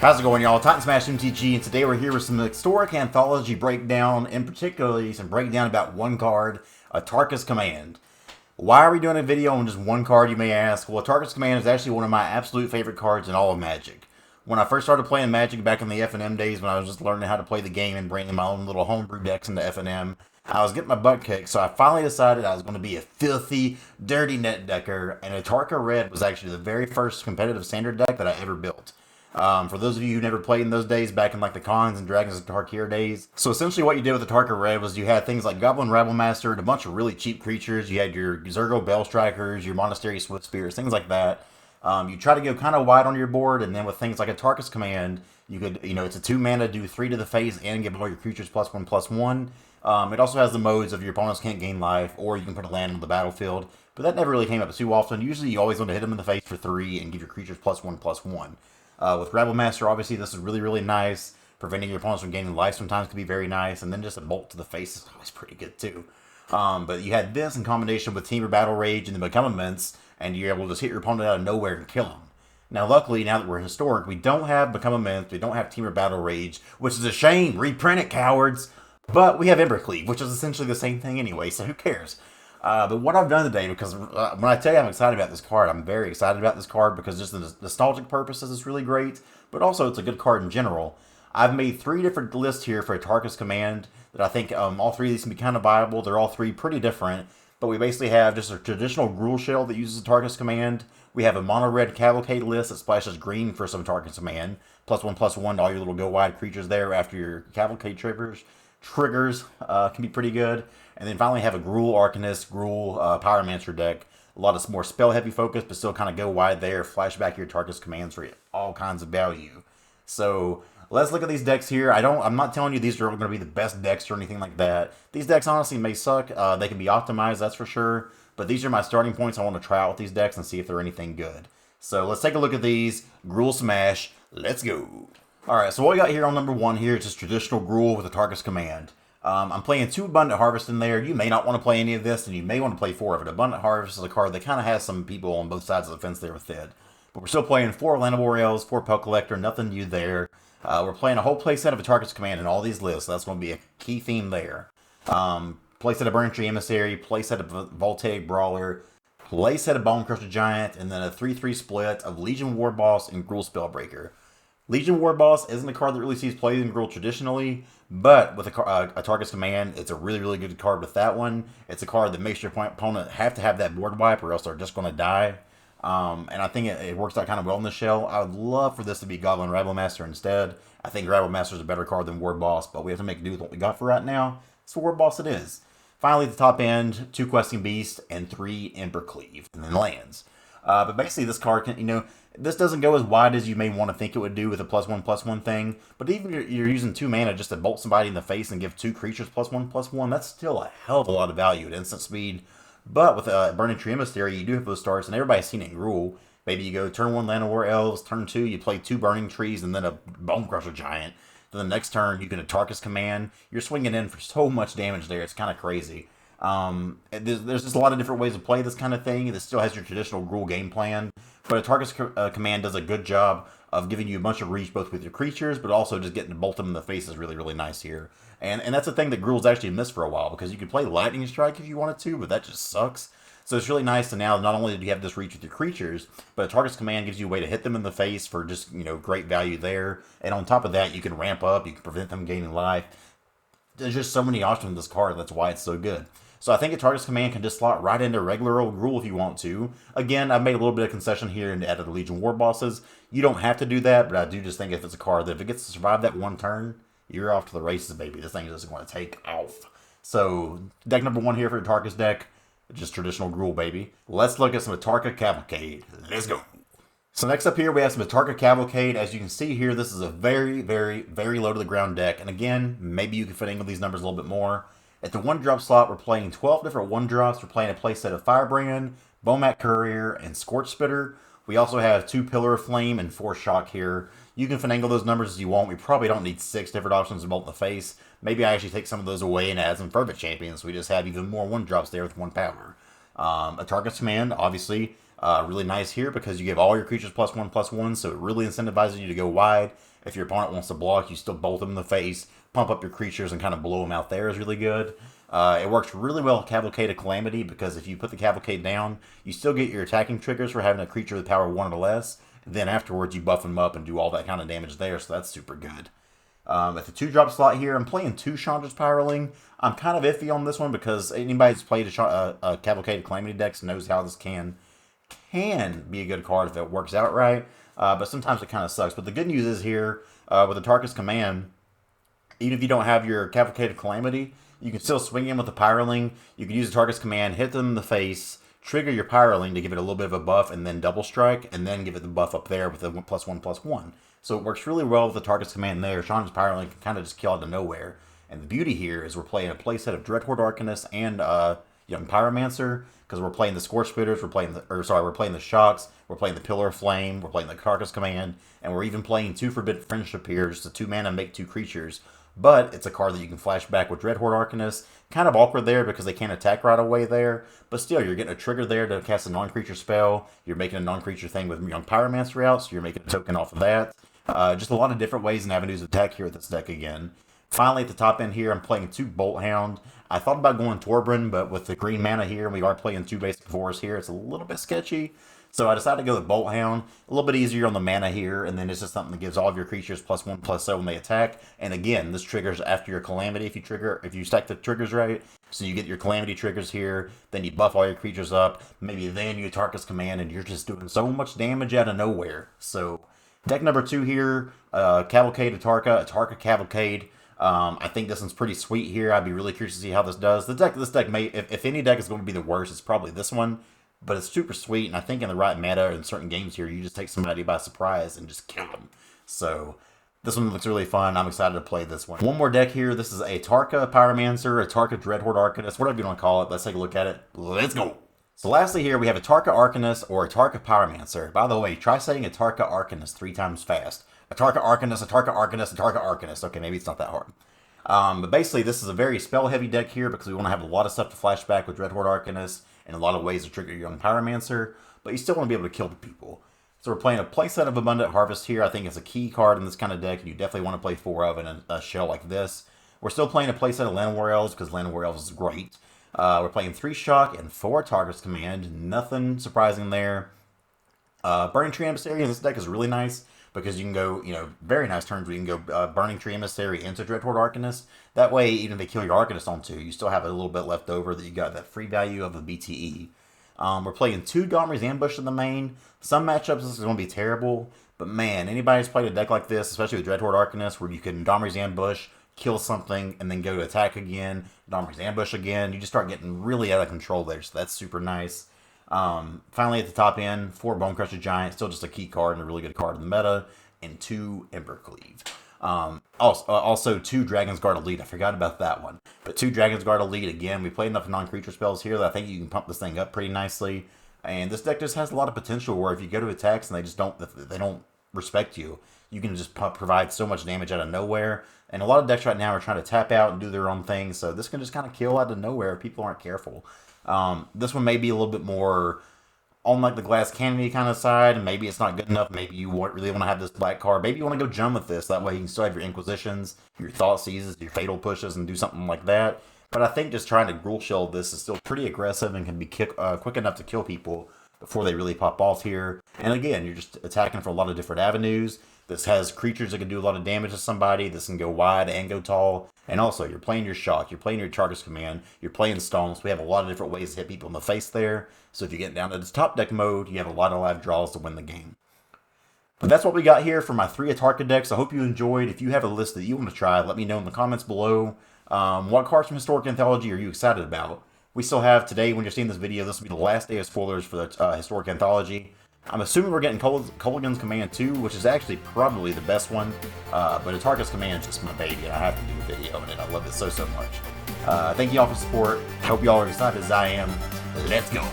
How's it going, y'all? Titan Smash MTG, and today we're here with some historic anthology breakdown, and particularly some breakdown about one card, Atarkas Command. Why are we doing a video on just one card, you may ask? Well, Atarkas Command is actually one of my absolute favorite cards in all of Magic. When I first started playing Magic back in the F&M days, when I was just learning how to play the game and bringing my own little homebrew decks into F&M, I was getting my butt kicked, so I finally decided I was going to be a filthy, dirty net decker, and Atarka Red was actually the very first competitive standard deck that I ever built. For those of you who never played in those days, back in like the Khans and Dragons of Tarkir days. So essentially what you did with Atarka Red was you had things like Goblin Rabblemaster and a bunch of really cheap creatures. You had your Zergo Bell Strikers, your Monastery Swift Spears, things like that. You try to go kind of wide on your board, and then with things like Atarkas Command, you could, it's a 2 mana, do 3 to the face, and give all your creatures +1/+1. It also has the modes of your opponents can't gain life, or you can put a land on the battlefield. But that never really came up too often. Usually you always want to hit them in the face for 3 and give your creatures +1/+1. With Rabblemaster, obviously, this is really, really nice. Preventing your opponents from gaining life sometimes can be very nice. And then just a bolt to the face is always pretty good, too. But you had this in combination with Temur Battle Rage and the Become Immense, and you're able to just hit your opponent out of nowhere and kill him. Now, luckily, now that we're historic, we don't have Become Immense, we don't have Temur Battle Rage, which is a shame. Reprint it, cowards. But we have Embercleave, which is essentially the same thing anyway, so who cares? But what I've done today, because when I tell you I'm excited about this card, I'm very excited about this card because just the nostalgic purposes it's really great, but also it's a good card in general. I've made 3 different lists here for Atarkas Command that I think all 3 of these can be kind of viable. They're all 3 pretty different, but we basically have just a traditional Gruul shell that uses Atarkas Command. We have a mono-red Cavalcade list that splashes green for some Atarkas Command, +1/+1 to all your little go-wide creatures there after your Cavalcade triggers. Can be pretty good. And then finally have a Gruul Arcanist, Gruul Pyromancer deck. A lot of more spell-heavy focus, but still kind of go wide there. Flashback your Atarkas Commands for all kinds of value. So let's look at these decks here. I'm not telling you these are going to be the best decks or anything like that. These decks honestly may suck. They can be optimized, that's for sure. But these are my starting points. I want to try out with these decks and see if they're anything good. So let's take a look at these. Gruul Smash. Let's go. Alright, so what we got here on number 1 here is just traditional Gruul with Atarkas Command. I'm playing 2 Abundant Harvest in there. You may not want to play any of this, and you may want to play 4 of it. Abundant Harvest is a card that kind of has some people on both sides of the fence there with it. But we're still playing 4 Land of Boreals, 4 Pelt Collector, nothing new there. We're playing a whole playset of Atarkas Command in all these lists, so that's going to be a key theme there. Playset of Burning Tree Emissary, playset of Voltaic Brawler, playset of Bone Crusher Giant, and then a 3/3 split of Legion War Boss and Gruul Spellbreaker. Legion War Boss isn't a card that really sees played in Gruul traditionally, but with Atarkas Command, it's a really, really good card with that one. It's a card that makes your opponent have to have that board wipe or else they're just going to die. And I think it works out kind of well in the shell. I would love for this to be Goblin Rabblemaster instead. I think Rabblemaster is a better card than War Boss, but we have to make do with what we got for right now. So War Boss it is. Finally, at the top end, 2 Questing Beast and 3 Embercleave, and then lands. But basically, this card can, this doesn't go as wide as you may want to think it would do with a +1/+1 thing. But even if you're using 2 mana just to bolt somebody in the face and give 2 creatures +1/+1, that's still a hell of a lot of value at instant speed. But with Burning Tree Emissary, you do have those starts, and everybody's seen it in Gruul. Maybe you go turn 1 Land of War Elves, turn 2 you play 2 Burning Trees and then a Bone Crusher Giant. Then the next turn you can Atarkas Command. You're swinging in for so much damage there, it's kind of crazy. There's just a lot of different ways to play this kind of thing. This still has your traditional Gruul game plan, but Atarkas Command does a good job of giving you a bunch of reach both with your creatures, but also just getting to bolt them in the face is really, really nice here. And that's a thing that Gruul's actually missed for a while, because you could play Lightning Strike if you wanted to, but that just sucks. So it's really nice to now, not only do you have this reach with your creatures, but Atarkas Command gives you a way to hit them in the face for just, great value there. And on top of that, you can ramp up, you can prevent them gaining life. There's just so many options with this card, that's why it's so good. So I think Atarkas Command can just slot right into regular old Gruul if you want to. Again, I've made a little bit of concession here and added the Legion War Bosses. You don't have to do that, but I do just think if it's a card that if it gets to survive that 1 turn, you're off to the races, baby. This thing is just going to take off. So deck number 1 here for Atarkas deck, just traditional Gruul, baby. Let's look at some Atarka Cavalcade. Let's go. So next up here, we have some Atarka Cavalcade. As you can see here, this is a very, very, very low to the ground deck. And again, maybe you can finagle these numbers a little bit more. At the 1-drop slot, we're playing 12 different 1-drops. We're playing a playset of Firebrand, Bomat Courier, and Scorch Spitter. We also have 2 Pillar of Flame and 4 Shock here. You can finagle those numbers as you want. We probably don't need 6 different options to bolt in the face. Maybe I actually take some of those away and add some Fervent Champions, so we just have even more 1-drops there with 1 power. Atarkas Command, obviously, really nice here because you give all your creatures +1/+1, so it really incentivizes you to go wide. If your opponent wants to block, you still bolt them in the face, pump up your creatures, and kind of blow them out there is really good. It works really well with Cavalcade Calamity because if you put the Cavalcade down, you still get your attacking triggers for having a creature with power 1 or less. Then afterwards, you buff them up and do all that kind of damage there, so that's super good. At the 2-drop slot here, I'm playing 2 Chandra's Pyroling. I'm kind of iffy on this one because anybody that's played a Cavalcade Calamity decks knows how this can be a good card if it works out right. But sometimes it kind of sucks. But the good news is here, with Atarkas Command, even if you don't have your Cavalcade Calamity, you can still swing in with the Pyroling. You can use Atarkas Command, hit them in the face, trigger your Pyroling to give it a little bit of a buff, and then double strike, and then give it the buff up there with a +1/+1. So it works really well with the Atarkas Command there. Chandra's Pyroling can kind of just kill out of nowhere. And the beauty here is we're playing a playset of Dreadhorde Arcanist and Young Pyromancer, because we're playing the Scorch Spitters, we're playing the Shocks, we're playing the Pillar of Flame, we're playing the Atarkas Command, and we're even playing 2 Forbidden Friendship here, just a 2 mana make 2 creatures. But it's a card that you can flash back with Dreadhorde Arcanist. Kind of awkward there because they can't attack right away there. But still, you're getting a trigger there to cast a non-creature spell. You're making a non-creature thing with Young Pyromancer out, so you're making a token off of that. Just a lot of different ways and avenues of attack here with this deck again. Finally, at the top end here, I'm playing 2 Bolt Hound. I thought about going Torbran, but with the green mana here, and we are playing 2 basic forests here, it's a little bit sketchy. So I decided to go with Bolt Hound. A little bit easier on the mana here, and then it's just something that gives all of your creatures +1/+0 when they attack. And again, this triggers after your Calamity if you stack the triggers right. So you get your Calamity triggers here, then you buff all your creatures up, maybe then you Atarkas Command, and you're just doing so much damage out of nowhere. So deck number 2 here, Cavalcade Atarka Cavalcade. I think this one's pretty sweet here. I'd be really curious to see how this does. This deck may, if any deck is going to be the worst, it's probably this one. But it's super sweet, and I think in the right meta in certain games here, you just take somebody by surprise and just kill them. So this one looks really fun. I'm excited to play this one. One more deck here. This is Atarka Pyromancer, Atarka Dreadhorde Arcanist, whatever you want to call it. Let's take a look at it. Let's go. So lastly here, we have Atarka Arcanist or Atarka Pyromancer. By the way, try saying Atarka Arcanist 3 times fast. Atarka Arcanist, Atarka Arcanist, Atarka Arcanist. Okay, maybe it's not that hard. But basically, this is a very spell-heavy deck here because we want to have a lot of stuff to flash back with Dreadhorde Arcanist and a lot of ways to trigger your Young Pyromancer, but you still want to be able to kill the people. So we're playing a playset of Abundant Harvest here. I think it's a key card in this kind of deck, and you definitely want to play 4 of in a shell like this. We're still playing a playset of Llanowar Elves because Llanowar Elves is great. We're playing 3 Shock and 4 Atarkas Command. Nothing surprising there. Burning Tree Emissary in this deck is really nice because you can go, very nice turns where you can go Burning Tree Emissary into Dreadhorde Arcanist. That way, even if they kill your Arcanist on 2, you still have a little bit left over that you got that free value of a BTE. We're playing 2 Domri's Ambush in the main. Some matchups this is going to be terrible, but man, anybody who's played a deck like this, especially with Dreadhorde Arcanist, where you can Domri's Ambush, kill something, and then go to attack again, Domri's Ambush again, you just start getting really out of control there, so that's super nice. Finally, at the top end, 4 Bonecrusher Giant, still just a key card and a really good card in the meta, and 2 Embercleave. Also 2 Dragon's Guard Elite. I forgot about that one. But 2 Dragon's Guard Elite, again, we played enough non-creature spells here that I think you can pump this thing up pretty nicely. And this deck just has a lot of potential where if you go to attacks and they don't respect you, you can just provide so much damage out of nowhere. And a lot of decks right now are trying to tap out and do their own thing, so this can just kind of kill out of nowhere if people aren't careful. This one may be a little bit more on like the glass cannon kind of side, and maybe it's not good enough. Maybe you really want to have this black card. Maybe you want to go Jum with this. That way you can still have your Inquisitions, your Thought Seizes, your Fatal Pushes, and do something like that. But I think just trying to Gruul Shell this is still pretty aggressive and can be quick enough to kill people before they really pop off here. And again, you're just attacking for a lot of different avenues. This has creatures that can do a lot of damage to somebody. This can go wide and go tall. And also, you're playing your Shock, you're playing your Atarkas Command, you're playing Stomps. We have a lot of different ways to hit people in the face there. So if you get down to this top deck mode, you have a lot of live draws to win the game. But that's what we got here for my 3 Atarka decks. I hope you enjoyed. If you have a list that you want to try, let me know in the comments below. What cards from Historic Anthology are you excited about? We still have today, when you're seeing this video, this will be the last day of spoilers for the Historic Anthology. I'm assuming we're getting Kolaghan's Command 2, which is actually probably the best one. But Atarka's Command is just my baby, and I have to do a video on it. I love it so much. Thank you all for support. I hope you all are excited as I am. Let's go.